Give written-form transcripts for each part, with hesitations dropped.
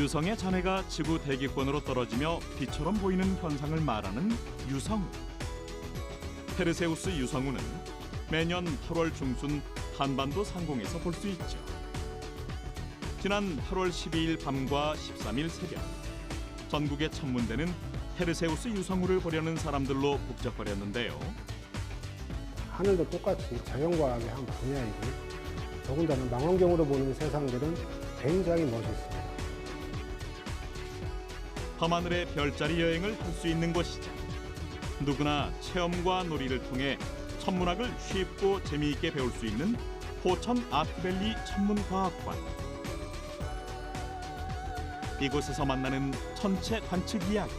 유성의 잔해가 지구 대기권으로 떨어지며 비처럼 보이는 현상을 말하는 유성우. 페르세우스 유성우는 매년 8월 중순 한반도 상공에서 볼 수 있죠. 지난 8월 12일 밤과 13일 새벽, 전국의 천문대는 페르세우스 유성우를 보려는 사람들로 북적거렸는데요. 하늘도 똑같이 자연과학의 한 분야이고, 더군다나 망원경으로 보는 세상들은 굉장히 멋있습니다. 밤하늘의 별자리 여행을 할 수 있는 곳이자 누구나 체험과 놀이를 통해 천문학을 쉽고 재미있게 배울 수 있는 포천 아트밸리 천문과학관. 이곳에서 만나는 천체 관측 이야기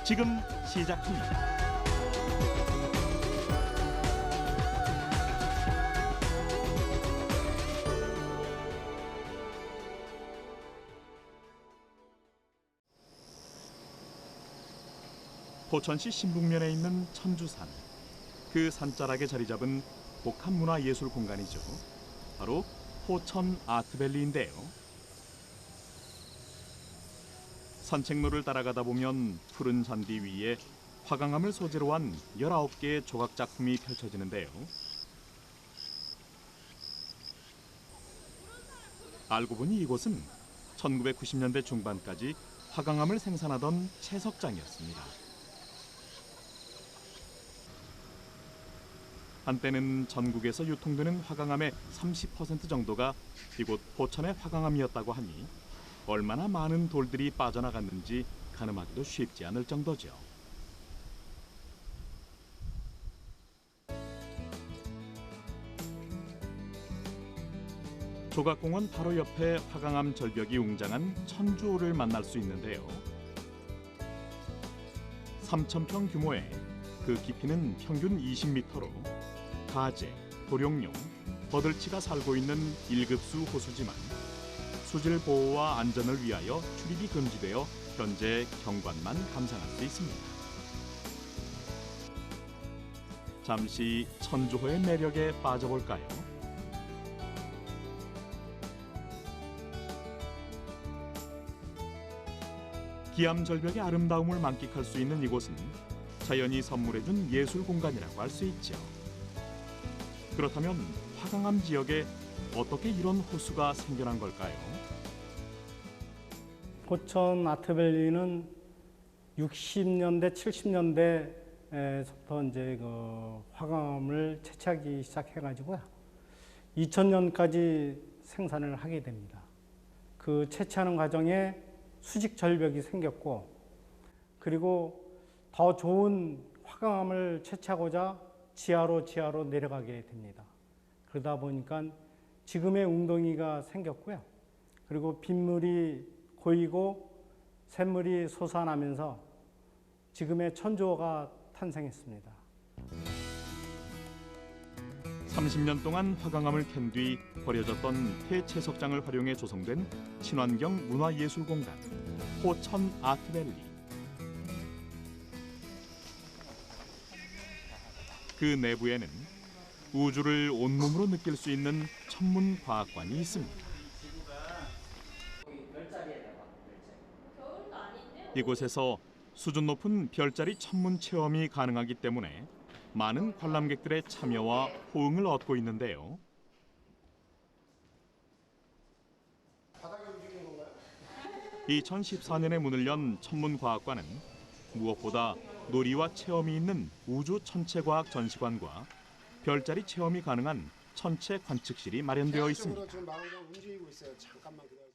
지금 시작합니다. 포천시 신북면에 있는 천주산. 그 산자락에 자리 잡은 복합문화예술 공간이죠. 바로 포천 아트밸리인데요. 산책로를 따라가다 보면 푸른 잔디 위에 화강암을 소재로 한 19개의 조각 작품이 펼쳐지는데요. 알고 보니 이곳은 1990년대 중반까지 화강암을 생산하던 채석장이었습니다. 한때는 전국에서 유통되는 화강암의 30% 정도가 이곳 포천의 화강암이었다고 하니 얼마나 많은 돌들이 빠져나갔는지 가늠하기도 쉽지 않을 정도죠. 조각공원 바로 옆에 화강암 절벽이 웅장한 천주호를 만날 수 있는데요. 3,000평 규모에 그 깊이는 평균 20m로 가재, 도룡뇽, 버들치가 살고 있는 1급수 호수지만 수질 보호와 안전을 위하여 출입이 금지되어 현재 경관만 감상할 수 있습니다. 잠시 천주호의 매력에 빠져볼까요? 기암절벽의 아름다움을 만끽할 수 있는 이곳은 자연이 선물해준 예술 공간이라고 할 수 있죠. 그렇다면 화강암 지역에 어떻게 이런 호수가 생겨난 걸까요? 포천 아트밸리는 60년대, 70년대부터 이제 그 화강암을 채취하기 시작해가지고요. 2000년까지 생산을 하게 됩니다. 그 채취하는 과정에 수직 절벽이 생겼고, 그리고 더 좋은 화강암을 채취하고자 지하로 내려가게 됩니다. 그러다 보니까 지금의 웅덩이가 생겼고요. 그리고 빗물이 고이고 샘물이 솟아나면서 지금의 천주호가 탄생했습니다. 30년 동안 화강암을 캔 뒤 버려졌던 폐채석장을 활용해 조성된 친환경 문화예술공간 포천 아트밸리. 그 내부에는 우주를 온몸으로 느낄 수 있는 천문과학관이 있습니다. 이곳에서 수준 높은 별자리 천문 체험이 가능하기 때문에 많은 관람객들의 참여와 호응을 얻고 있는데요. 2014년에 문을 연 천문과학관은 무엇보다 놀이와 체험이 있는 우주 천체과학 전시관과 별자리 체험이 가능한 천체 관측실이 마련되어 있습니다. 지금 망원경 움직이고 있어요. 잠깐만 기다려.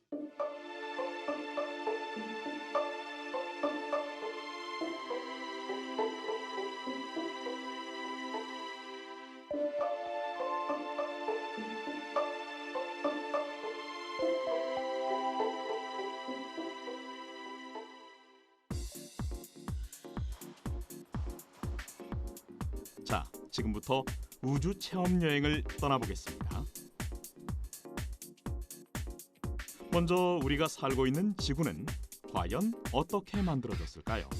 자, 지금부터 우주 체험 여행을 떠나보겠습니다. 먼저 우리가 살고 있는 지구는 과연 어떻게 만들어졌을까요?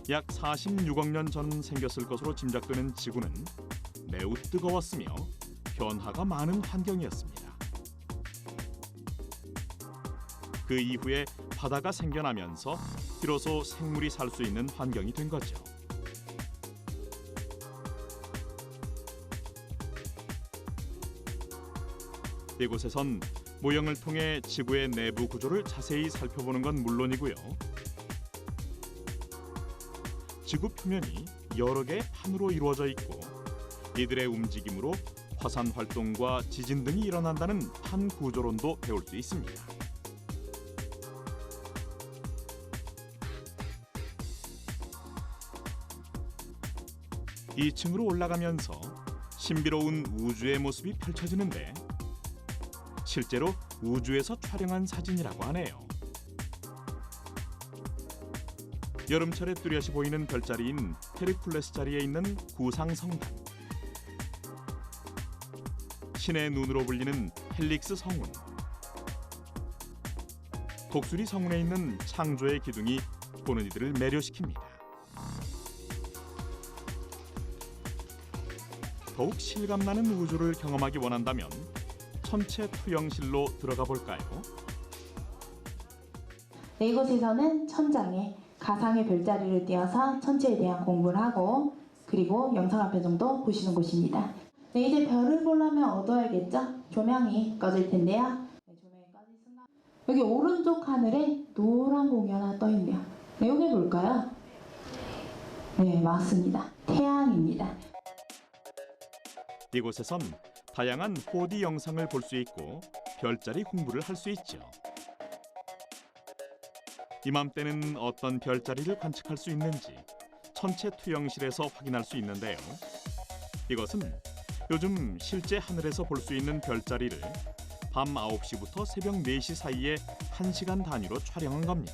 약 46억 년 전 생겼을 것으로 짐작되는 지구는 매우 뜨거웠으며 변화가 많은 환경이었습니다. 그 이후에 바다가 생겨나면서 비로소 생물이 살 수 있는 환경이 된 거죠. 이곳에선 모형을 통해 지구의 내부 구조를 자세히 살펴보는 건 물론이고요. 지구 표면이 여러 개의 판으로 이루어져 있고 이들의 움직임으로 화산 활동과 지진 등이 일어난다는 판 구조론도 배울 수 있습니다. 2층으로 올라가면서 신비로운 우주의 모습이 펼쳐지는데 실제로 우주에서 촬영한 사진이라고 하네요. 여름철에 뚜렷이 보이는 별자리인 헤르큘레스 자리에 있는 구상 성단, 신의 눈으로 불리는 헬릭스 성운, 독수리 성운에 있는 창조의 기둥이 보는 이들을 매료시킵니다. 더욱 실감나는 우주를 경험하기 원한다면 천체 투영실로 들어가 볼까요? 네, 이곳에서는 천장에 가상의 별자리를 띄어서 천체에 대한 공부를 하고 그리고 영상 앞에 정도 보시는 곳입니다. 네, 이제 별을 보려면 어두워야겠죠? 조명이 꺼질 텐데요. 네, 조명이 꺼진 순간 여기 오른쪽 하늘에 노란 공이 하나 떠 있네요. 네, 이게 뭘까요? 네, 맞습니다. 태양입니다. 이곳에선 다양한 4D 영상을 볼 수 있고 별자리 공부를 할 수 있죠. 이맘때는 어떤 별자리를 관측할 수 있는지 천체 투영실에서 확인할 수 있는데요. 이것은 요즘 실제 하늘에서 볼 수 있는 별자리를 밤 9시부터 새벽 4시 사이에 1시간 단위로 촬영한 겁니다.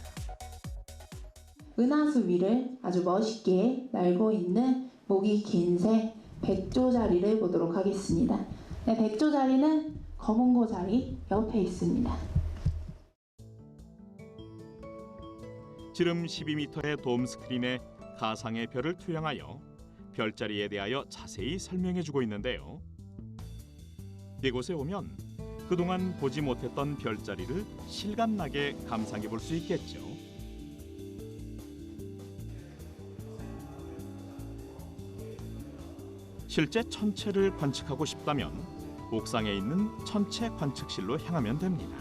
은하수 위를 아주 멋있게 날고 있는 목이 긴 새 백조자리를 보도록 하겠습니다. 네, 백조자리는 검은고 자리 옆에 있습니다. 지름 12m의 돔 스크린에 가상의 별을 투영하여 별자리에 대하여 자세히 설명해주고 있는데요. 이곳에 오면 그동안 보지 못했던 별자리를 실감나게 감상해 볼 수 있겠죠. 실제 천체를 관측하고 싶다면 옥상에 있는 천체 관측실로 향하면 됩니다.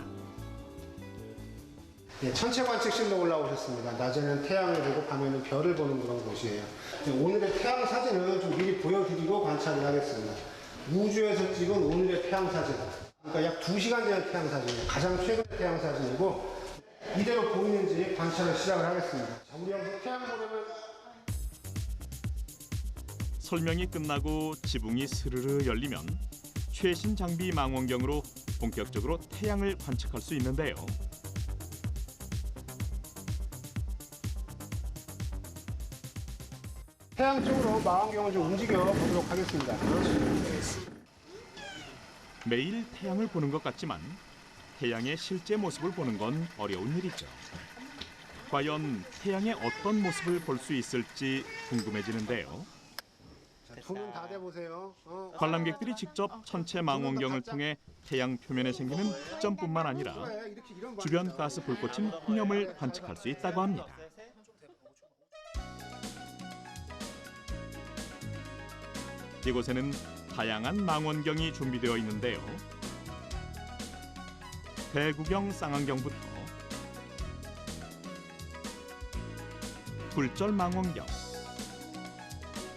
네, 천체 관측실로 올라오셨습니다. 낮에는 태양을 보고 밤에는 별을 보는 그런 곳이에요. 네, 오늘의 태양 사진을 좀 미리 보여드리고 관찰을 하겠습니다. 우주에서 찍은 오늘의 태양 사진. 그러니까 약 2시간 전의 태양 사진이에요. 가장 최근의 태양 사진이고 이대로 보이는지 관찰을 시작을 하겠습니다. 자, 우리 여기서 태양 보려면 설명이 끝나고 지붕이 스르르 열리면 최신 장비 망원경으로 본격적으로 태양을 관측할 수 있는데요. 태양 쪽으로 망원경을 좀 움직여 보도록 하겠습니다. 매일 태양을 보는 것 같지만 태양의 실제 모습을 보는 건 어려운 일이죠. 과연 태양의 어떤 모습을 볼 수 있을지 궁금해지는데요. 두 눈 다 대보세요. 관람객들이 직접 천체 망원경을 통해 태양 표면에 생기는 흑점뿐만 아니라 주변 가스 불꽃인 폭염을 관측할 수 있다고 합니다. 이곳에는 다양한 망원경이 준비되어 있는데요. 대구경 쌍안경부터 굴절 망원경,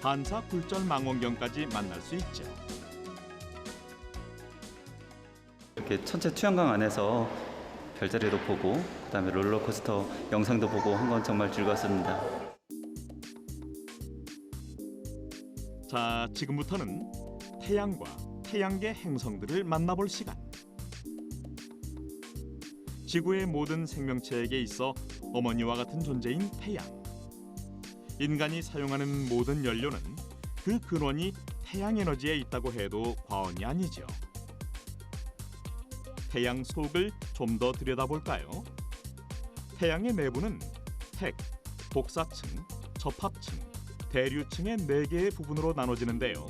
반사 굴절 망원경까지 만날 수 있죠. 이렇게 천체 투영강 안에서 별자리도 보고 그다음에 롤러코스터 영상도 보고 한 건 정말 즐거웠습니다. 자, 지금부터는 태양과 태양계 행성들을 만나볼 시간. 지구의 모든 생명체에게 있어 어머니와 같은 존재인 태양. 인간이 사용하는 모든 연료는 그 근원이 태양 에너지에 있다고 해도 과언이 아니죠. 태양 속을 좀 더 들여다볼까요? 태양의 내부는 핵, 복사층, 접합층, 대류층의 4개의 부분으로 나눠지는데요.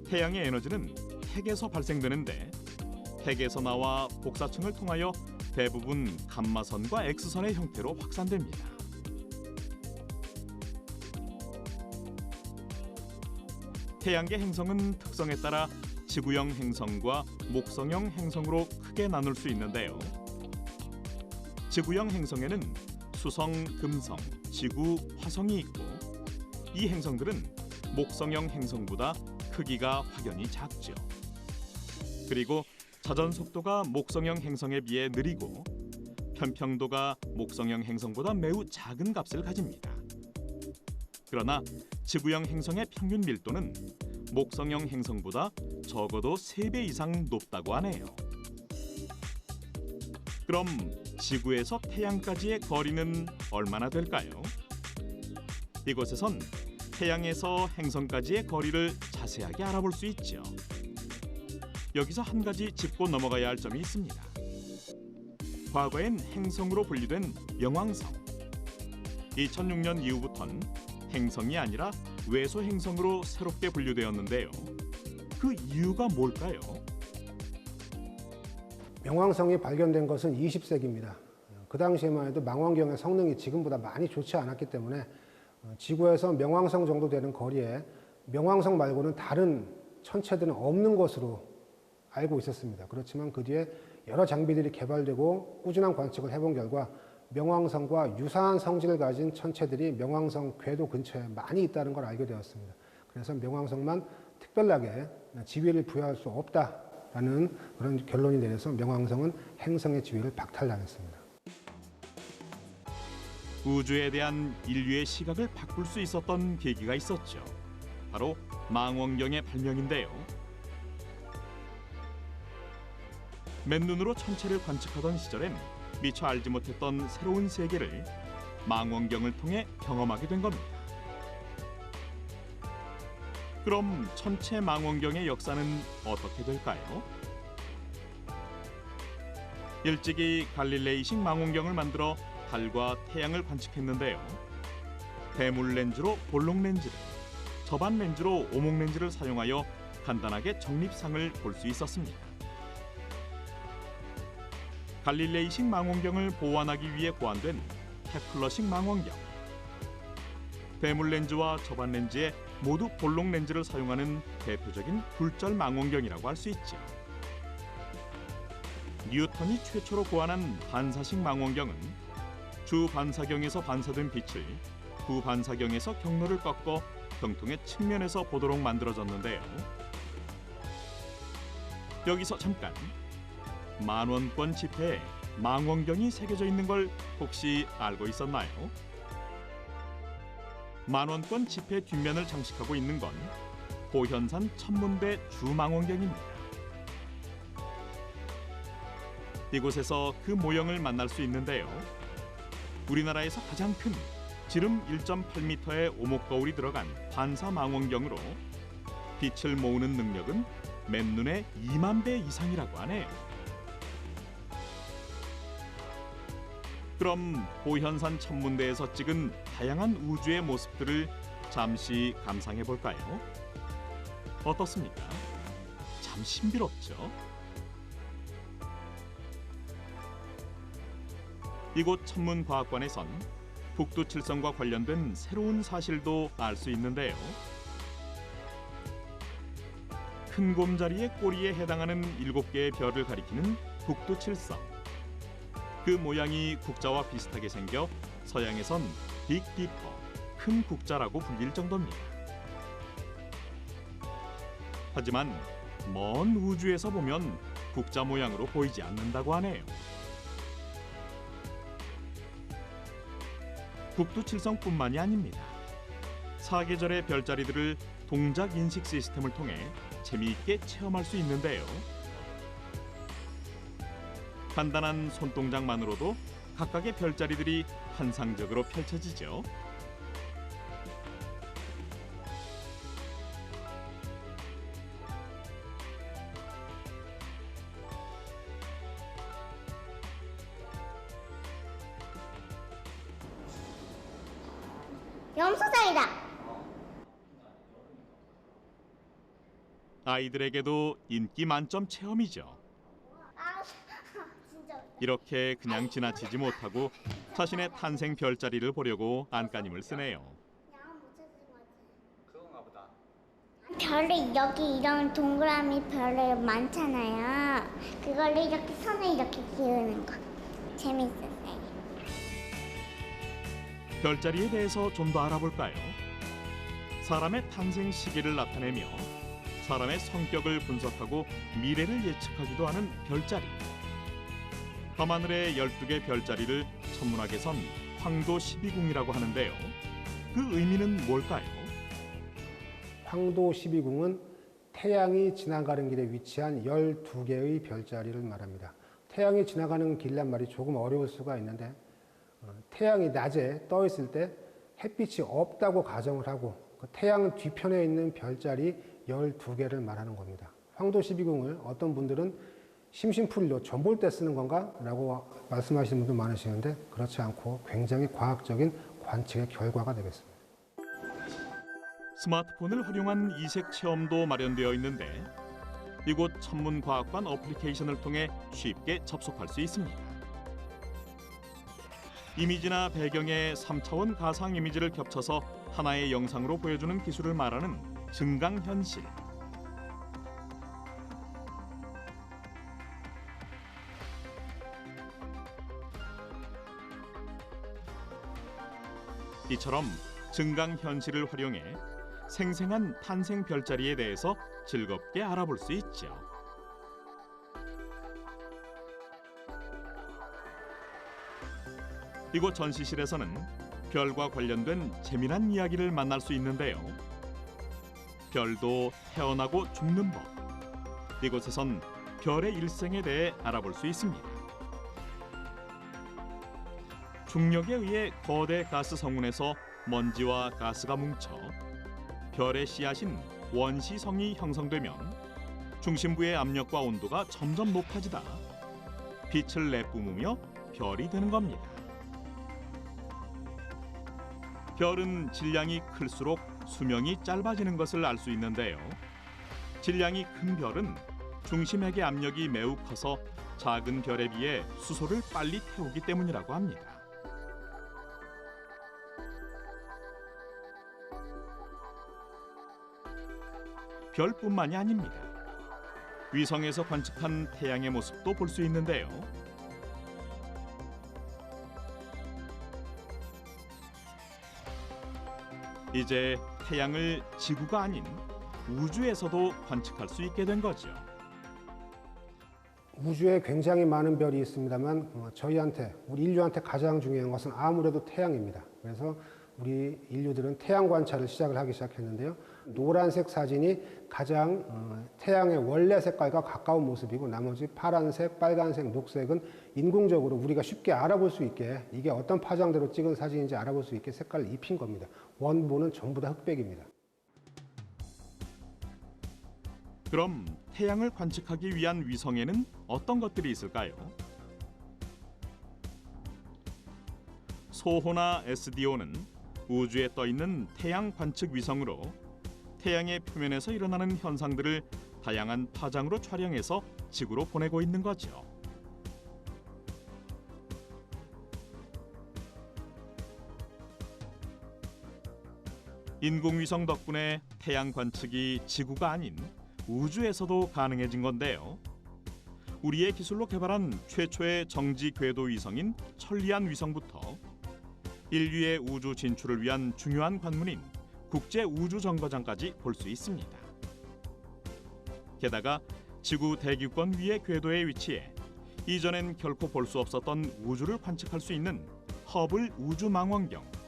태양의 에너지는 핵에서 발생되는데 핵에서 나와 복사층을 통하여 대부분 감마선과 X선의 형태로 확산됩니다. 태양계 행성은 특성에 따라 지구형 행성과 목성형 행성으로 크게 나눌 수 있는데요. 지구형 행성에는 수성, 금성, 지구, 화성이 있고 이 행성들은 목성형 행성보다 크기가 확연히 작죠. 그리고 자전 속도가 목성형 행성에 비해 느리고 편평도가 목성형 행성보다 매우 작은 값을 가집니다. 그러나 지구형 행성의 평균 밀도는 목성형 행성보다 적어도 3배 이상 높다고 하네요. 그럼 지구에서 태양까지의 거리는 얼마나 될까요? 이곳에선 태양에서 행성까지의 거리를 자세하게 알아볼 수 있죠. 여기서 한 가지 짚고 넘어가야 할 점이 있습니다. 과거엔 행성으로 분류된 명왕성. 2006년 이후부턴 행성이 아니라 외소 행성으로 새롭게 분류되었는데요. 그 이유가 뭘까요? 명왕성이 발견된 것은 20세기입니다. 그 당시에만 해도 망원경의 성능이 지금보다 많이 좋지 않았기 때문에 지구에서 명왕성 정도 되는 거리에 명왕성 말고는 다른 천체들은 없는 것으로 알고 있었습니다. 그렇지만 그 뒤에 여러 장비들이 개발되고 꾸준한 관측을 해본 결과 명왕성과 유사한 성질을 가진 천체들이 명왕성 궤도 근처에 많이 있다는 걸 알게 되었습니다. 그래서 명왕성만 특별하게 지위를 부여할 수 없다라는 그런 결론이 내려서 명왕성은 행성의 지위를 박탈당했습니다. 우주에 대한 인류의 시각을 바꿀 수 있었던 계기가 있었죠. 바로 망원경의 발명인데요. 맨눈으로 천체를 관측하던 시절엔 미처 알지 못했던 새로운 세계를 망원경을 통해 경험하게 된 겁니다. 그럼 천체 망원경의 역사는 어떻게 될까요? 일찍이 갈릴레이식 망원경을 만들어 달과 태양을 관측했는데요. 대물 렌즈로 볼록 렌즈를, 접안 렌즈로 오목 렌즈를 사용하여 간단하게 적립상을 볼 수 있었습니다. 갈릴레이식 망원경을 보완하기 위해 고안된 케플러식 망원경. 대물 렌즈와 접안 렌즈에 모두 볼록 렌즈를 사용하는 대표적인 굴절 망원경이라고 할 수 있죠. 뉴턴이 최초로 고안한 반사식 망원경은 주 반사경에서 반사된 빛을 부 반사경에서 경로를 꺾어 병통의 측면에서 보도록 만들어졌는데요. 여기서 잠깐, 만원권 지폐에 망원경이 새겨져 있는 걸 혹시 알고 있었나요? 만원권 지폐 뒷면을 장식하고 있는 건 고현산 천문대 주망원경입니다. 이곳에서 그 모형을 만날 수 있는데요. 우리나라에서 가장 큰 지름 1.8m의 오목거울이 들어간 반사 망원경으로 빛을 모으는 능력은 맨눈의 2만 배 이상이라고 하네요. 그럼 고현산 천문대에서 찍은 다양한 우주의 모습들을 잠시 감상해 볼까요? 어떻습니까? 참 신비롭죠? 이곳 천문과학관에선 북두칠성과 관련된 새로운 사실도 알 수 있는데요. 큰 곰자리의 꼬리에 해당하는 7개의 별을 가리키는 북두칠성. 그 모양이 국자와 비슷하게 생겨 서양에선 빅 디퍼, 큰 국자라고 불릴 정도입니다. 하지만 먼 우주에서 보면 국자 모양으로 보이지 않는다고 하네요. 북두칠성뿐만이 아닙니다. 사계절의 별자리들을 동작 인식 시스템을 통해 재미있게 체험할 수 있는데요. 간단한 손동작만으로도 각각의 별자리들이 환상적으로 펼쳐지죠. 염소장이다. 아이들에게도 인기 만점 체험이죠. 아, 진짜. 이렇게 그냥 지나치지 못하고 자신의 탄생 별자리를 보려고 안간힘을 쓰네요. 별이 여기 이런 동그라미 별이 많잖아요. 그걸 이렇게 손을 이렇게 기우는 거 재밌었어요. 별자리에 대해서 좀 더 알아볼까요? 사람의 탄생 시기를 나타내며 사람의 성격을 분석하고 미래를 예측하기도 하는 별자리. 밤하늘의 12개 별자리를 천문학에선 황도 12궁이라고 하는데요. 그 의미는 뭘까요? 황도 12궁은 태양이 지나가는 길에 위치한 12개의 별자리를 말합니다. 태양이 지나가는 길란 말이 조금 어려울 수가 있는데 태양이 낮에 떠 있을 때 햇빛이 없다고 가정을 하고 그 태양 뒤편에 있는 별자리 12개를 말하는 겁니다. 황도 12궁을 어떤 분들은 심심풀이로 점 볼 때 쓰는 건가? 라고 말씀하시는 분도 많으시는데 그렇지 않고 굉장히 과학적인 관측의 결과가 되겠습니다. 스마트폰을 활용한 이색 체험도 마련되어 있는데 이곳 천문과학관 어플리케이션을 통해 쉽게 접속할 수 있습니다. 이미지나 배경에 3차원 가상 이미지를 겹쳐서 하나의 영상으로 보여주는 기술을 말하는 증강현실. 이처럼 증강현실을 활용해 생생한 탄생 별자리에 대해서 즐겁게 알아볼 수 있죠. 이곳 전시실에서는 별과 관련된 재미난 이야기를 만날 수 있는데요. 별도 태어나고 죽는 법. 이곳에선 별의 일생에 대해 알아볼 수 있습니다. 중력에 의해 거대 가스 성운에서 먼지와 가스가 뭉쳐 별의 씨앗인 원시성이 형성되면 중심부의 압력과 온도가 점점 높아지다 빛을 내뿜으며 별이 되는 겁니다. 별은 질량이 클수록 수명이 짧아지는 것을 알 수 있는데요. 질량이 큰 별은 중심핵의 압력이 매우 커서 작은 별에 비해 수소를 빨리 태우기 때문이라고 합니다. 별뿐만이 아닙니다. 위성에서 관측한 태양의 모습도 볼 수 있는데요. 이제 태양을 지구가 아닌 우주에서도 관측할 수 있게 된 거죠. 우주에 굉장히 많은 별이 있습니다만 저희한테, 우리 인류한테 가장 중요한 것은 아무래도 태양입니다. 그래서 우리 인류들은 태양 관찰을 시작을 하기 시작했는데요. 노란색 사진이 가장 태양의 원래 색깔과 가까운 모습이고 나머지 파란색, 빨간색, 녹색은 인공적으로 우리가 쉽게 알아볼 수 있게 이게 어떤 파장대로 찍은 사진인지 알아볼 수 있게 색깔을 입힌 겁니다. 원본은 전부 다 흑백입니다. 그럼 태양을 관측하기 위한 위성에는 어떤 것들이 있을까요? 소호나 SDO는 우주에 떠 있는 태양 관측 위성으로 태양의 표면에서 일어나는 현상들을 다양한 파장으로 촬영해서 지구로 보내고 있는 거죠. 인공위성 덕분에 태양 관측이 지구가 아닌 우주에서도 가능해진 건데요. 우리의 기술로 개발한 최초의 정지 궤도 위성인 천리안 위성부터 인류의 우주 진출을 위한 중요한 관문인 국제우주정거장까지 볼 수 있습니다. 게다가 지구 대기권 위의 궤도에 위치해 이전엔 결코 볼 수 없었던 우주를 관측할 수 있는 허블 우주망원경.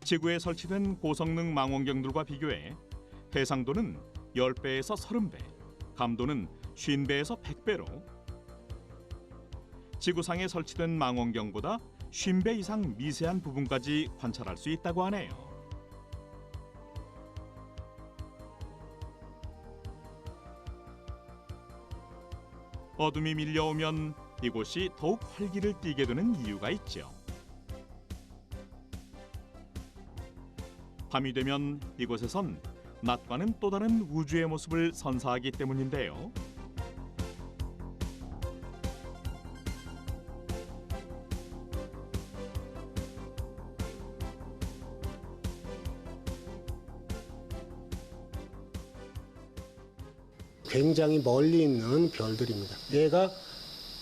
지구에 설치된 고성능 망원경들과 비교해 해상도는 10배에서 30배, 감도는 50배에서 100배로 지구상에 설치된 망원경보다 50배 이상 미세한 부분까지 관찰할 수 있다고 하네요. 어둠이 밀려오면 이곳이 더욱 활기를 띠게 되는 이유가 있죠. 밤이 되면 이곳에선 낮과는 또 다른 우주의 모습을 선사하기 때문인데요. 굉장히 멀리 있는 별들입니다. 얘가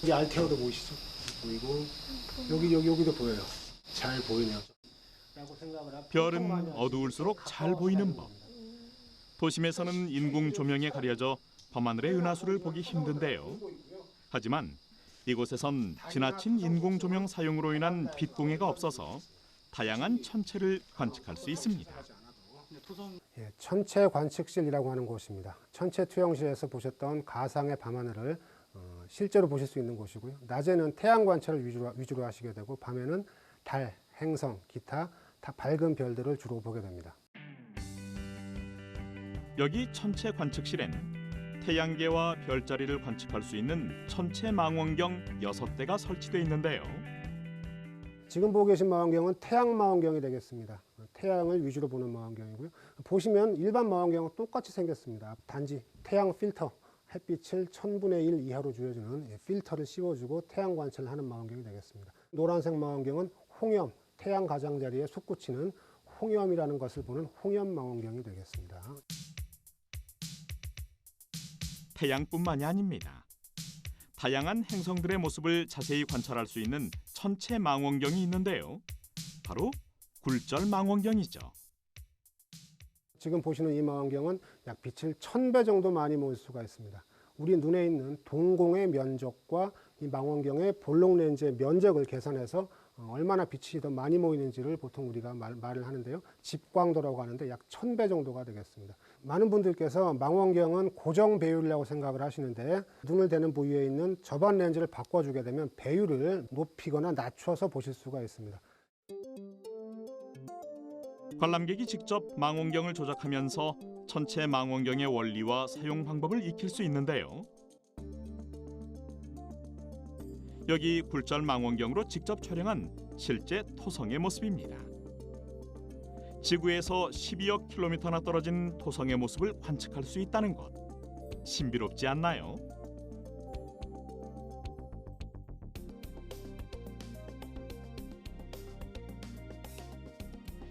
이 알테오도 보이시죠? 보이고 여기도 보여요. 잘 보이네요. 라고 생각을 하고 별은 어두울수록 잘 보이는 법. 도심에서는 인공 조명에 가려져 밤하늘의 은하수를 보기 힘든데요. 하지만 이곳에선 지나친 인공 조명 사용으로 인한 빛공해가 없어서 다양한 천체를 관측할 수 있습니다. 예, 천체 관측실이라고 하는 곳입니다. 천체 투영실에서 보셨던 가상의 밤하늘을 실제로 보실 수 있는 곳이고요. 낮에는 태양 관찰을 위주로 하시게 되고 밤에는 달, 행성, 기타 다 밝은 별들을 주로 보게 됩니다. 여기 천체 관측실엔 태양계와 별자리를 관측할 수 있는 천체 망원경 6대가 설치되어 있는데요. 지금 보고 계신 망원경은 태양 망원경이 되겠습니다. 태양을 위주로 보는 망원경이고요. 보시면 일반 망원경은 똑같이 생겼습니다. 단지 태양 필터, 햇빛을 1000분의 1 이하로 줄여주는 필터를 씌워주고 태양 관찰을 하는 망원경이 되겠습니다. 노란색 망원경은 홍염, 태양 가장자리에 솟구치는 홍염이라는 것을 보는 홍염 망원경이 되겠습니다. 태양뿐만이 아닙니다. 다양한 행성들의 모습을 자세히 관찰할 수 있는 천체 망원경이 있는데요. 바로 굴절 망원경이죠. 지금 보시는 이 망원경은 약 빛을 1000배 정도 많이 모을 수가 있습니다. 우리 눈에 있는 동공의 면적과 이 망원경의 볼록 렌즈의 면적을 계산해서 얼마나 빛이 더 많이 모이는지를 보통 우리가 말을 하는데요. 집광도라고 하는데 약 1000배 정도가 되겠습니다. 많은 분들께서 망원경은 고정 배율이라고 생각을 하시는데 눈을 대는 부위에 있는 접안 렌즈를 바꿔주게 되면 배율을 높이거나 낮춰서 보실 수가 있습니다. 관람객이 직접 망원경을 조작하면서 천체 망원경의 원리와 사용 방법을 익힐 수 있는데요. 여기 굴절 망원경으로 직접 촬영한 실제 토성의 모습입니다. 지구에서 12억 킬로미터나 떨어진 토성의 모습을 관측할 수 있다는 것, 신비롭지 않나요?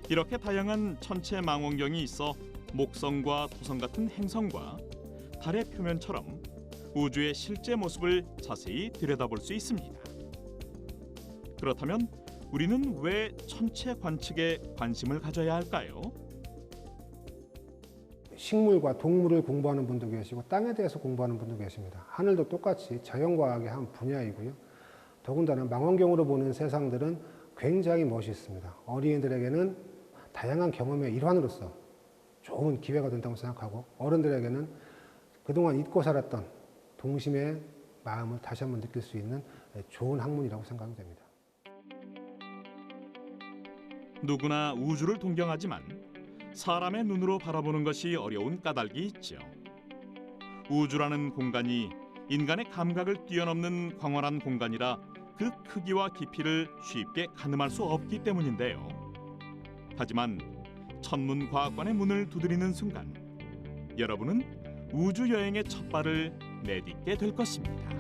이렇게 다양한 천체 망원경이 있어 목성과 토성 같은 행성과 달의 표면처럼 우주의 실제 모습을 자세히 들여다볼 수 있습니다. 그렇다면 우리는 왜 천체 관측에 관심을 가져야 할까요? 식물과 동물을 공부하는 분도 계시고 땅에 대해서 공부하는 분도 계십니다. 하늘도 똑같이 자연과학의 한 분야이고요. 더군다나 망원경으로 보는 세상들은 굉장히 멋있습니다. 어린이들에게는 다양한 경험의 일환으로서 좋은 기회가 된다고 생각하고 어른들에게는 그동안 잊고 살았던 동심의 마음을 다시 한번 느낄 수 있는 좋은 학문이라고 생각이 됩니다. 누구나 우주를 동경하지만 사람의 눈으로 바라보는 것이 어려운 까닭이 있죠. 우주라는 공간이 인간의 감각을 뛰어넘는 광활한 공간이라 그 크기와 깊이를 쉽게 가늠할 수 없기 때문인데요. 하지만 천문과학관의 문을 두드리는 순간 여러분은 우주 여행의 첫 발을 내딛게 될 것입니다.